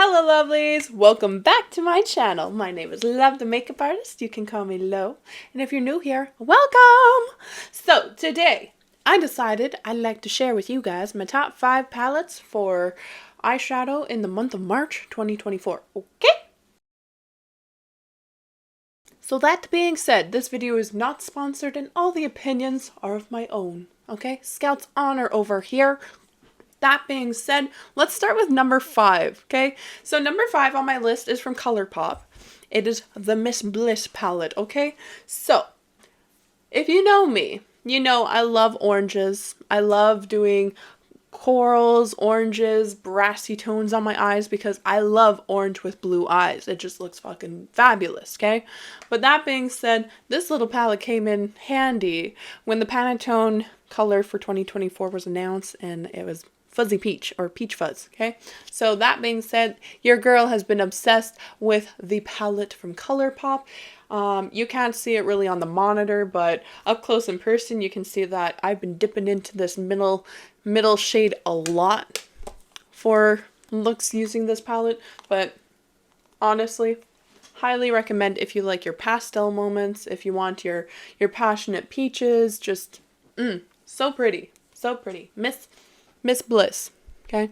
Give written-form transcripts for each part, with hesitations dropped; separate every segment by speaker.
Speaker 1: Hello lovelies, welcome back to my channel. My name is Love the Makeup Artist. You can call me Lo. And if you're new here, welcome! So today I decided I'd like to share with you guys my top 5 palettes for eyeshadow in the month of March 2024. Okay? So that being said, this video is not sponsored and all the opinions are of my own. Okay? Scout's honor over here. That being said, let's start with number 5, okay? So number 5 on my list is from ColourPop. It is the Miss Bliss palette, okay? So, if you know me, you know I love oranges. I love doing corals, oranges, brassy tones on my eyes because I love orange with blue eyes. It just looks fucking fabulous, okay? But that being said, this little palette came in handy when the Pantone color for 2024 was announced and it was Fuzzy Peach or Peach Fuzz, okay? So that being said, your girl has been obsessed with the palette from ColourPop. You can't see it really on the monitor, but up close in person, you can see that I've been dipping into this middle shade a lot for looks using this palette. But honestly, highly recommend if you like your pastel moments, if you want your passionate peaches, just so pretty, so pretty. Miss Bliss, okay?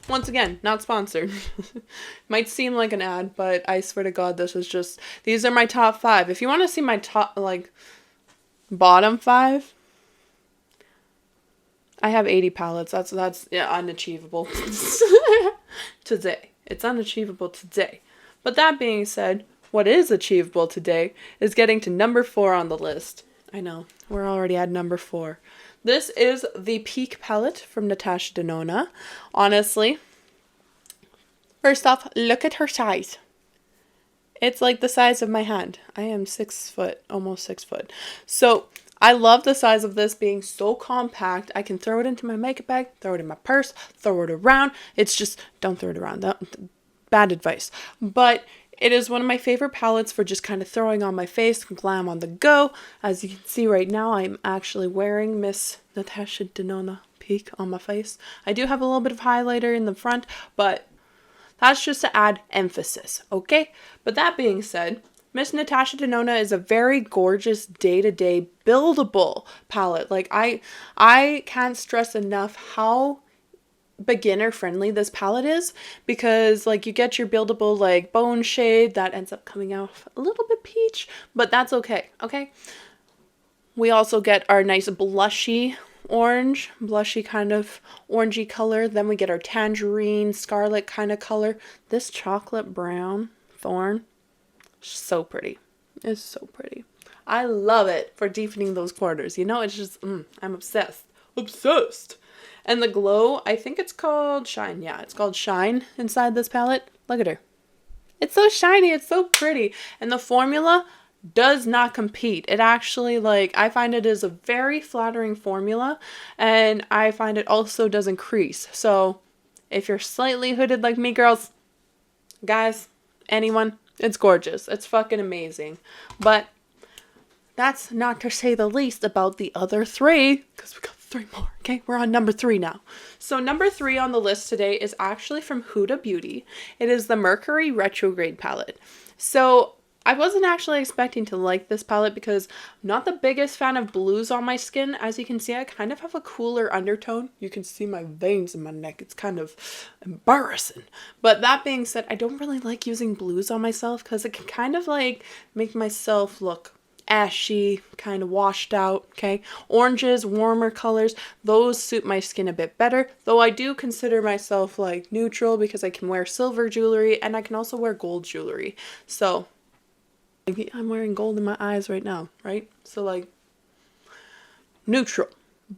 Speaker 1: Once again, not sponsored. Might seem like an ad, but I swear to God, these are my top 5. If you want to see my top, bottom 5, I have 80 palettes. That's unachievable today. It's unachievable today. But that being said, what is achievable today is getting to number 4 on the list. I know, we're already at number 4. This is the Peak palette from Natasha Denona. Honestly, first off, look at her size. It's like the size of my hand. I am 6 foot, almost 6 foot. So I love the size of this being so compact. I can throw it into my makeup bag, throw it in my purse, throw it around. It's just, don't throw it around. Bad advice. But it is one of my favorite palettes for just kind of throwing on my face, glam on the go. As you can see right now, I'm actually wearing Miss Natasha Denona Peak on my face. I do have a little bit of highlighter in the front, but that's just to add emphasis, okay? But that being said, Miss Natasha Denona is a very gorgeous day-to-day buildable palette. Like, I can't stress enough how beginner friendly this palette is, because you get your buildable bone shade that ends up coming out a little bit peach, but that's okay. We also get our nice blushy kind of orangey color. Then we get our tangerine scarlet kind of color. This chocolate brown thorn, so pretty. It's so pretty. I love it for deepening those corners. It's just I'm obsessed. And the glow, I think it's called Shine. Yeah, it's called Shine inside this palette. Look at her. It's so shiny. It's so pretty. And the formula does not compete. It actually, I find it is a very flattering formula. And I find it also doesn't crease. So if you're slightly hooded like me, girls, guys, anyone, it's gorgeous. It's fucking amazing. But that's not to say the least about the other 3, because we got 3 more, okay? We're on number 3 now. So number 3 on the list today is actually from Huda Beauty. It is the Mercury Retrograde palette. So I wasn't actually expecting to like this palette because I'm not the biggest fan of blues on my skin. As you can see, I kind of have a cooler undertone. You can see my veins in my neck. It's kind of embarrassing. But that being said, I don't really like using blues on myself because it can kind of make myself look ashy, kind of washed out, okay? Oranges, warmer colors, those suit my skin a bit better, though I do consider myself neutral because I can wear silver jewelry and I can also wear gold jewelry. So I'm wearing gold in my eyes right now, right? So neutral.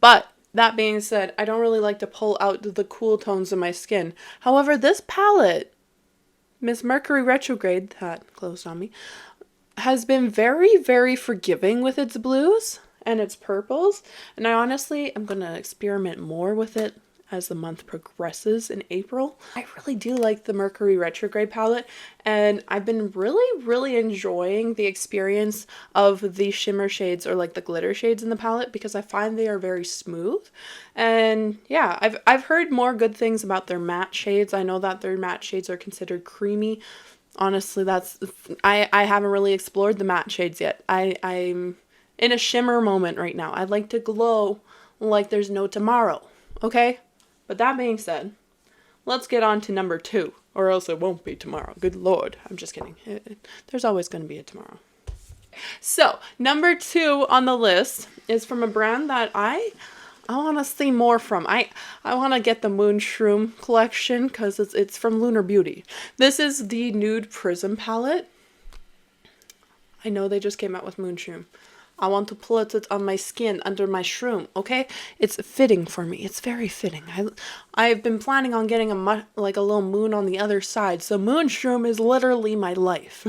Speaker 1: But that being said, I don't really like to pull out the cool tones of my skin. However, this palette, Miss Mercury Retrograde, that closed on me, has been very, very forgiving with its blues and its purples. And I honestly am going to experiment more with it as the month progresses in April. I really do like the Mercury retrograde palette, and I've been really enjoying the experience of the shimmer shades, or like the glitter shades in the palette, because I find they are very smooth. And yeah, I've heard more good things about their matte shades. I know that their matte shades are considered creamy. Honestly, I haven't really explored the matte shades yet. I'm in a shimmer moment right now. I'd like to glow like there's no tomorrow, okay? But that being said, let's get on to number 2, or else it won't be tomorrow. Good Lord. I'm just kidding. There's always going to be a tomorrow. So, number 2 on the list is from a brand that I want to see more from. I want to get the Moon Shroom collection because it's from Lunar Beauty. This is the Nude Prism palette. I know they just came out with Moon Shroom. I want to put it on my skin under my shroom, okay? It's fitting for me. It's very fitting. I've been planning on getting like a little moon on the other side. So Moon Shroom is literally my life.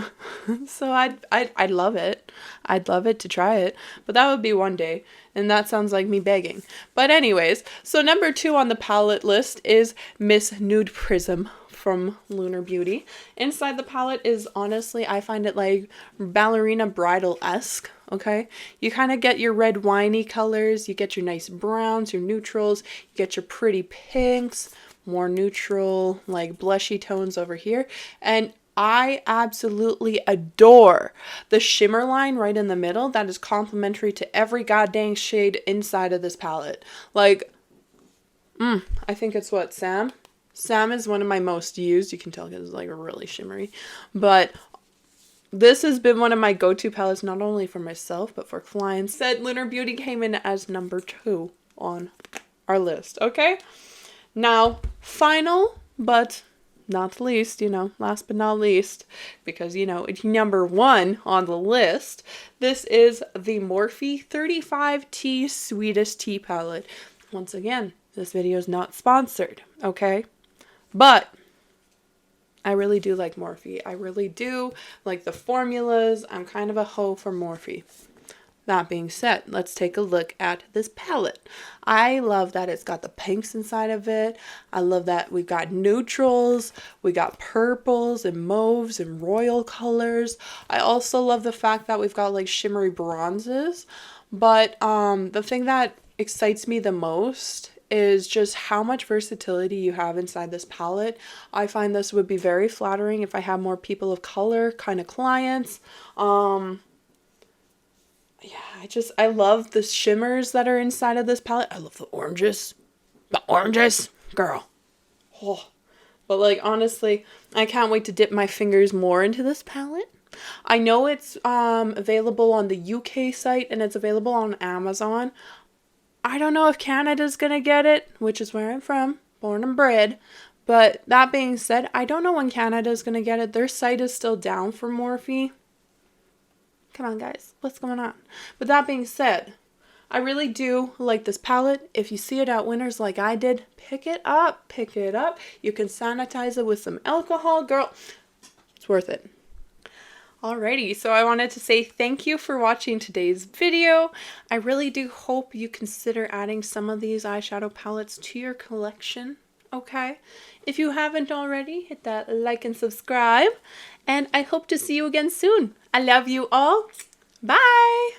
Speaker 1: So I'd love it. I'd love it to try it. But that would be one day. And that sounds like me begging. But anyways, so number 2 on the palette list is Miss Nude Prism from Lunar Beauty. Inside the palette is, honestly, I find it like ballerina bridal-esque, okay? You kind of get your red winey colors, you get your nice browns, your neutrals, you get your pretty pinks, more neutral, like blushy tones over here, and I absolutely adore the shimmer line right in the middle that is complementary to every goddamn shade inside of this palette. Like, I think it's what, Sam? Sam is one of my most used. You can tell because it's like really shimmery. But this has been one of my go-to palettes, not only for myself, but for clients. Said Lunar Beauty came in as number 2 on our list, okay? Now, final, but not least, last but not least, because, it's number 1 on the list. This is the Morphe 35T Sweetest Tea palette. Once again, this video is not sponsored, okay? But I really do like Morphe. I really do like the formulas. I'm kind of a hoe for Morphe. That being said, let's take a look at this palette. I love that it's got the pinks inside of it. I love that we've got neutrals, we got purples and mauves and royal colors. I also love the fact that we've got like shimmery bronzes. But the thing that excites me the most is just how much versatility you have inside this palette. I find this would be very flattering if I had more people of color kind of clients. Yeah, I love the shimmers that are inside of this palette. I love the oranges. The oranges, girl. Oh. But like, honestly, I can't wait to dip my fingers more into this palette. I know it's available on the UK site and it's available on Amazon. I don't know if Canada's gonna get it, which is where I'm from, born and bred. But that being said, I don't know when Canada's gonna get it. Their site is still down for Morphe. Come on, guys. What's going on? But that being said, I really do like this palette. If you see it at Winners like I did, pick it up. Pick it up. You can sanitize it with some alcohol. Girl, it's worth it. Alrighty, so I wanted to say thank you for watching today's video. I really do hope you consider adding some of these eyeshadow palettes to your collection, okay? If you haven't already, hit that like and subscribe, and I hope to see you again soon. I love you all. Bye!